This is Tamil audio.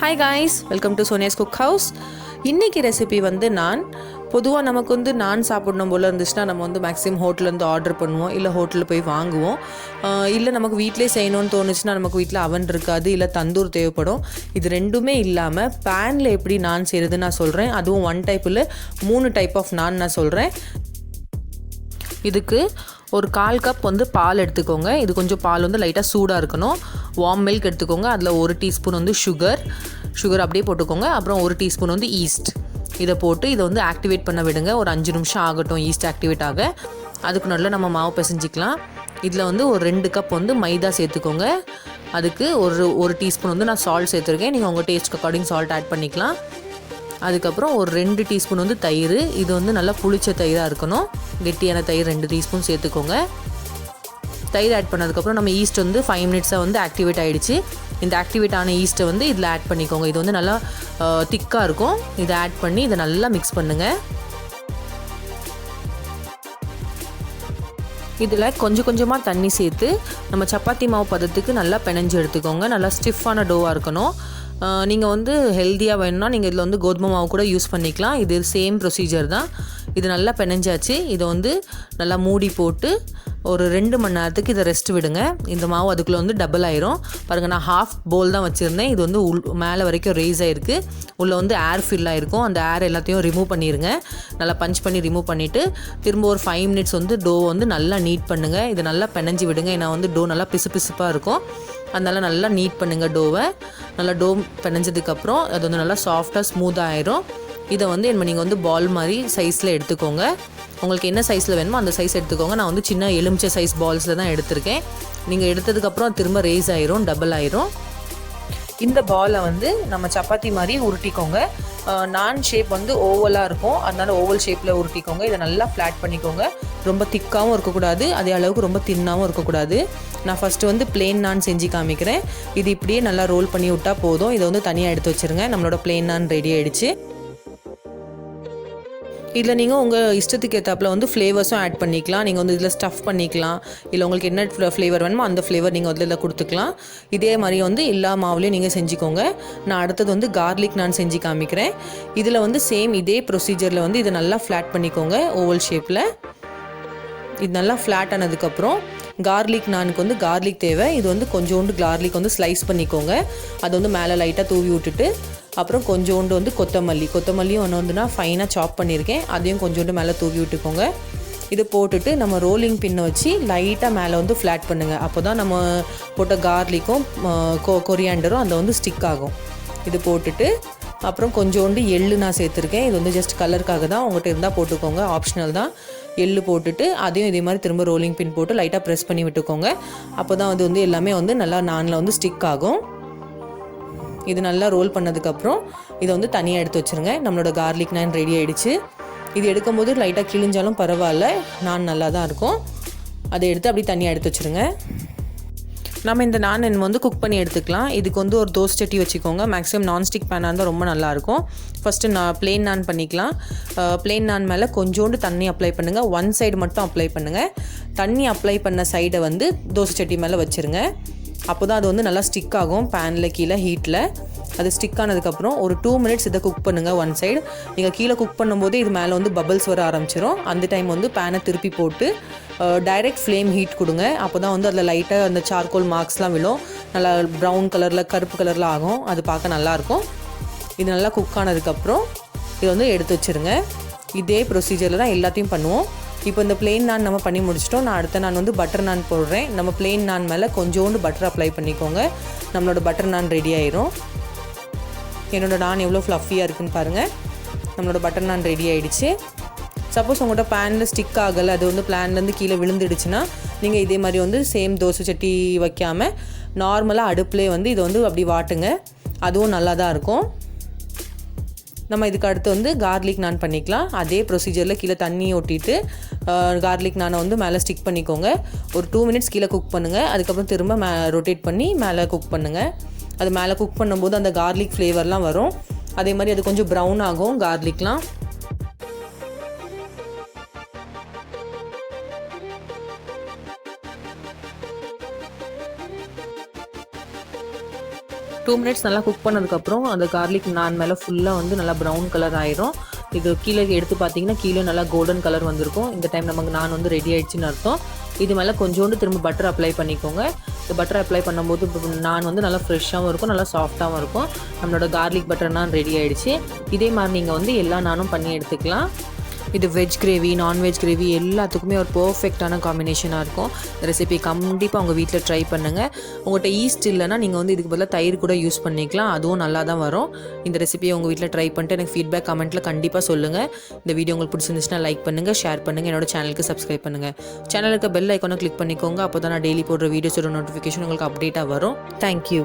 Hi guys, welcome to Sonia's Cookhouse. இன்னைக்கு ரெசிபி வந்து நான் பொதுவாக நமக்கு வந்து நான் சாப்பிடணும் போல் இருந்துச்சுன்னா நம்ம வந்து மேக்ஸிமம் ஹோட்டலேருந்து ஆர்டர் பண்ணுவோம், இல்லை ஹோட்டலில் போய் வாங்குவோம். இல்லை நமக்கு வீட்டிலே செய்யணும்னு தோணுச்சுன்னா நமக்கு வீட்டில் அவன் இருக்காது, இல்லை தந்தூர் தேவைப்படும். இது ரெண்டுமே இல்லாமல் பேனில் எப்படி நான் செய்கிறதுன்னு நான் சொல்கிறேன். அதுவும் ஒன் டைப்பில் 3 டைப் ஆஃப் நான் சொல்கிறேன். இதுக்கு ஒரு 1/4 கப் வந்து பால் எடுத்துக்கோங்க. இது கொஞ்சம் பால் வந்து லைட்டாக சூடாக இருக்கணும். வார்ம் மில்க் எடுத்துக்கோங்க. அதில் 1 டீஸ்பூன் வந்து சுகர் அப்படியே போட்டுக்கோங்க. அப்புறம் 1 டீஸ்பூன் வந்து ஈஸ்ட். இதை போட்டு இதை வந்து ஆக்டிவேட் பண்ண விடுங்க. ஒரு 5 நிமிஷம் ஆகட்டும் ஈஸ்ட் ஆக்டிவேட் ஆக. அதுக்கு நல்லா நம்ம மாவு பிசைஞ்சிக்கலாம். இதில் வந்து ஒரு 2 கப் வந்து மைதா சேர்த்துக்கோங்க. அதுக்கு ஒரு டீஸ்பூன் வந்து நான் சால்ட் சேர்த்துருக்கேன். நீங்கள் உங்கள் டேஸ்ட்க்கு அக்கார்டிங் சால்ட் ஆட் பண்ணிக்கலாம். அதுக்கப்புறம் ஒரு 2 டீஸ்பூன் வந்து தயிர். இது வந்து நல்லா புளிச்ச தயிராக இருக்கணும். கெட்டியான தயிர் 2 டீஸ்பூன் சேர்த்துக்கோங்க. தயிர் ஆட் பண்ணதுக்கப்புறம் நம்ம ஈஸ்ட் வந்து 5 மினிட்ஸாக வந்து ஆக்டிவேட் ஆகிடுச்சு. இந்த ஆக்டிவேட் ஆன ஈஸ்ட்டை வந்து இதில் ஆட் பண்ணிக்கோங்க. இது வந்து நல்லா திக்காக இருக்கும். இதை ஆட் பண்ணி இதை நல்லா மிக்ஸ் பண்ணுங்கள். இதில் கொஞ்சம் கொஞ்சமாக தண்ணி சேர்த்து நம்ம சப்பாத்தி மாவு பதத்துக்கு நல்லா பிணைஞ்சு எடுத்துக்கோங்க. நல்லா ஸ்டிஃபான டோவாக இருக்கணும். நீங்கள் வந்து ஹெல்த்தியாக வேணும்னா நீங்கள் இதில் வந்து கோதுமை மாவு கூட யூஸ் பண்ணிக்கலாம். இது சேம் ப்ரொசீஜர் தான். இது நல்லா பிணைஞ்சாச்சு. இதை வந்து நல்லா மூடி போட்டு ஒரு 2 மணி நேரத்துக்கு இதை ரெஸ்ட் விடுங்க. இந்த மாவு அதுக்குள்ளே வந்து டபுள் ஆயிரும். பாருங்கள், நான் ஹாஃப் போல் தான் வச்சுருந்தேன். இது வந்து மேலே வரைக்கும் ரேஸ் ஆகிருக்கு. உள்ளே வந்து ஏர் ஃபில் ஆகிருக்கும். அந்த ஏர் எல்லாத்தையும் ரிமூவ் பண்ணிடுங்க. நல்லா பஞ்ச் பண்ணி ரிமூவ் பண்ணிவிட்டு திரும்ப ஒரு 5 மினிட்ஸ் வந்து டோ வந்து நல்லா நீட் பண்ணுங்கள். இதை நல்லா பிணைஞ்சி விடுங்க. ஏன்னா வந்து டோ நல்லா பிசுப்பாக இருக்கும். அதனால் நல்லா நீட் பண்ணுங்கள் டோவை. நல்லா டோ பிணைஞ்சதுக்கப்புறம் அது வந்து நல்லா சாஃப்டாக ஸ்மூத்தாக ஆயிரும். இதை வந்து நீங்கள் வந்து பால் மாதிரி சைஸில் எடுத்துக்கோங்க. உங்களுக்கு என்ன சைஸில் வேணுமோ அந்த சைஸ் எடுத்துக்கோங்க. நான் வந்து சின்ன எலுமிச்சை சைஸ் பால்ஸில் தான் எடுத்திருக்கேன். நீங்கள் எடுத்ததுக்கப்புறம் திரும்ப ரேஸ் ஆயிரும், டபுள் ஆயிரும். இந்த பாலை வந்து நம்ம சப்பாத்தி மாதிரி உருட்டிக்கோங்க. நான் ஷேப் வந்து ஓவலாக இருக்கும். அதனால் ஓவல் ஷேப்பில் உருட்டிக்கோங்க. இதை நல்லா ஃப்ளாட் பண்ணிக்கோங்க. ரொம்ப திக்காகவும் இருக்கக்கூடாது, அதே அளவுக்கு ரொம்ப தின்னாகவும் இருக்கக்கூடாது. நான் ஃபஸ்ட்டு வந்து பிளெயின் நான் செஞ்சு காமிக்கிறேன். இது இப்படியே நல்லா ரோல் பண்ணி விட்டால் போதும். இதை வந்து தனியாக எடுத்து வச்சுருங்க. நம்மளோட பிளெயின் நான் ரெடி ஆகிடுச்சு. இதில் நீங்கள் உங்கள் இஷ்டத்துக்கு ஏற்றாப்பில் வந்து ஃப்ளேவர்ஸும் ஆட் பண்ணிக்கலாம். நீங்கள் வந்து இதில் ஸ்டஃப் பண்ணிக்கலாம். இல்லை உங்களுக்கு என்ன ஃப்ளேவர் வேணுமோ அந்த ஃப்ளேவர் நீங்கள் அதில் கொடுத்துக்கலாம். இதே மாதிரி வந்து எல்லா மாவுலேயும் நீங்கள் செஞ்சுக்கோங்க. நான் அடுத்தது வந்து கார்லிக் நான் செஞ்சு காமிக்கிறேன். இதில் வந்து சேம் இதே ப்ரொசீஜரில் வந்து இதை நல்லா ஃப்ளாட் பண்ணிக்கோங்க ஓவல் ஷேப்பில். இது நல்லா ஃப்ளாட் ஆனதுக்கப்புறம் கார்லிக் நானுக்கு வந்து கார்லிக் தேவை. இது வந்து கொஞ்சோண்டு கார்லிக் வந்து ஸ்லைஸ் பண்ணிக்கோங்க. அது வந்து மேலே லைட்டாக தூவி விட்டுட்டு அப்புறம் கொஞ்சோண்டு வந்து கொத்தமல்லியும் ஒன்று வந்துன்னா ஃபைனாக சாப் பண்ணியிருக்கேன். அதையும் கொஞ்சோண்டு மேலே தூவி விட்டுக்கோங்க. இது போட்டுட்டு நம்ம ரோலிங் பின்னை வச்சு லைட்டாக மேலே வந்து ஃப்ளாட் பண்ணுங்கள். அப்போ தான் நம்ம போட்ட கார்லிக்கும் கொரியாண்டரும் அந்த வந்து ஸ்டிக் ஆகும். இது போட்டுட்டு அப்புறம் கொஞ்சோண்டு எள்ளு நான் சேர்த்துருக்கேன். இது வந்து ஜஸ்ட் கலருக்காக தான், உங்கள்கிட்ட இருந்தால் போட்டுக்கோங்க, ஆப்ஷனல் தான். எள்ளு போட்டுட்டு அதையும் இதே மாதிரி திரும்ப ரோலிங் பின் போட்டு லைட்டாக ப்ரெஸ் பண்ணி விட்டுக்கோங்க. அப்போ தான் அது வந்து எல்லாமே வந்து நல்லா நானில் வந்து ஸ்டிக் ஆகும். இது நல்லா ரோல் பண்ணதுக்கப்புறம் இதை வந்து தனியாக எடுத்து வச்சுருங்க. நம்மளோட கார்லிக் நான் ரெடி ஆகிடுச்சு. இது எடுக்கும்போது லைட்டாக கிழிஞ்சாலும் பரவாயில்ல, நான் நல்லா தான் இருக்கும். அதை எடுத்து அப்படி தனியாக எடுத்து வச்சுருங்க. நம்ம இந்த நான் வந்து குக் பண்ணி எடுத்துக்கலாம். இதுக்கு வந்து ஒரு தோசை சட்டி வச்சுக்கோங்க. மேக்ஸிமம் நான்ஸ்டிக் பேனாக இருந்தால் ரொம்ப நல்லாயிருக்கும். ஃபஸ்ட்டு நான் பிளெயின் நான் பண்ணிக்கலாம். பிளெயின் நான் மேலே கொஞ்சோண்டு தண்ணி அப்ளை பண்ணுங்கள். ஒன் சைடு மட்டும் அப்ளை பண்ணுங்கள். தண்ணி அப்ளை பண்ண சைடை வந்து தோசை சட்டி மேலே வச்சுருங்க. அப்போ தான் அது வந்து நல்லா ஸ்டிக் ஆகும் பேனில் கீழே ஹீட்டில். அது ஸ்டிக் ஆனதுக்கப்புறம் ஒரு 2 மினிட்ஸ் இதை குக் பண்ணுங்கள் ஒன் சைடு. நீங்கள் கீழே குக் பண்ணும்போது இது மேலே வந்து பபிள்ஸ் வர ஆரம்பிச்சிடும். அந்த டைம் வந்து பேனை திருப்பி போட்டு டைரெக்ட் ஃப்ளேம் ஹீட் கொடுங்க. அப்போ தான் வந்து அதில் லைட்டாக அந்த சார்கோல் மார்க்ஸ்லாம் விழும். நல்லா ப்ரௌன் கலரில் கருப்பு கலரில் ஆகும். அது பார்க்க நல்லாயிருக்கும். இது நல்லா குக் ஆனதுக்கப்புறம் இது வந்து எடுத்து வச்சுருங்க. இதே ப்ரொசீஜரில் தான் எல்லாத்தையும் பண்ணுவோம். இப்போ இந்த பிளெயின் நான் நம்ம பண்ணி முடிச்சிட்டோம். நான் அடுத்த நான் வந்து பட்டர் நான் போடுறேன். நம்ம பிளெயின் நான் மேலே கொஞ்சோண்டு பட்டர் அப்ளை பண்ணிக்கோங்க. நம்மளோட பட்டர் நான் ரெடி ஆயிரும். என்னோடய நான் எவ்வளோ ஃப்ளஃபியாக இருக்குதுன்னு பாருங்கள். நம்மளோட பட்டர் நான் ரெடி ஆகிடுச்சு. சப்போஸ் உங்கள்கிட்ட பேனில் ஸ்டிக் ஆகலை, அது வந்து பிளான்லேருந்து கீழே விழுந்துடுச்சுன்னா நீங்கள் இதே மாதிரி வந்து சேம் தோசை சட்டி வைக்காமல் நார்மலாக அடுப்புலேயே வந்து இதை வந்து அப்படி வாட்டுங்க. அதுவும் நல்லா தான் இருக்கும். நம்ம இதுக்கு அடுத்து வந்து கார்லிக் நான் பண்ணிக்கலாம். அதே ப்ரொசீஜரில் கீழே தண்ணி ஒட்டிட்டு கார்லிக் நானை வந்து மேலே ஸ்டிக் பண்ணிக்கோங்க. ஒரு 2 மினிட்ஸ் கீழே குக் பண்ணுங்கள். அதுக்கப்புறம் திரும்ப ரொட்டேட் பண்ணி மேலே குக் பண்ணுங்கள். அது மேலே குக் பண்ணும்போது அந்த கார்லிக் ஃப்ளேவர்லாம் வரும். அதே மாதிரி அது கொஞ்சம் ப்ரௌன் ஆகும் கார்லிக்லாம். 2 மினிட்ஸ் நல்லா குக் பண்ணதுக்கப்புறம் அந்த கார்லிக் நான் மேலே ஃபுல்லாக வந்து நல்லா ப்ரௌன் கலர் ஆயிரும். இது கீழே எடுத்து பார்த்தீங்கன்னா கீழே நல்லா கோல்டன் கலர் வந்திருக்கும். இந்த டைம் நமக்கு நான் வந்து ரெடி ஆயிடுச்சுன்னு அர்த்தம். இது மேலே கொஞ்சோண்டு திரும்ப பட்டர் அப்ளை பண்ணிக்கோங்க. இந்த பட்டர் அப்ளை பண்ணும்போது நான் வந்து நல்லா ஃப்ரெஷ்ஷாகவும் இருக்கும், நல்லா சாஃப்டாகவும் இருக்கும். நம்மளோட கார்லிக் பட்டர் நான் ரெடி ஆகிடுச்சு. இதே மாதிரி நீங்கள் வந்து எல்லா நானும் பண்ணி எடுத்துக்கலாம். இது வெஜ் கிரேவி, நான்வெஜ் கிரேவி எல்லாத்துக்குமே ஒரு பர்ஃபெக்டான காம்பினேஷனாக இருக்கும். இந்த ரெசிபி கண்டிப்பாக உங்கள் வீட்டில் ட்ரை பண்ணுங்கள். உங்கள்கிட்ட ஈஸ்ட் இல்லைனா நீங்கள் வந்து இதுக்கு பதிலாக தயிர் கூட யூஸ் பண்ணிக்கலாம், அதுவும் நல்லா தான் வரும். இந்த ரெசிபியை உங்கள் வீட்டில் ட்ரை பண்ணிட்டு எனக்கு ஃபீட்பேக் கமெண்ட்டில் கண்டிப்பாக சொல்லுங்கள். இந்த வீடியோ உங்களுக்கு பிடிச்சிருந்துச்சுன்னா லைக் பண்ணுங்கள், ஷேர் பண்ணுங்கள், என்னோட சேனலுக்கு சப்ஸ்கிரைப் பண்ணுங்கள். சேனலுக்கு பெல் ஐக்கானை கிளிக் பண்ணிக்கோங்க. அப்போ தான் நான் டெய்லி போடுற வீடியோஸோட நோட்டிஃபிகேஷன் உங்களுக்கு அப்டேட்டாக வரும். தேங்க்யூ.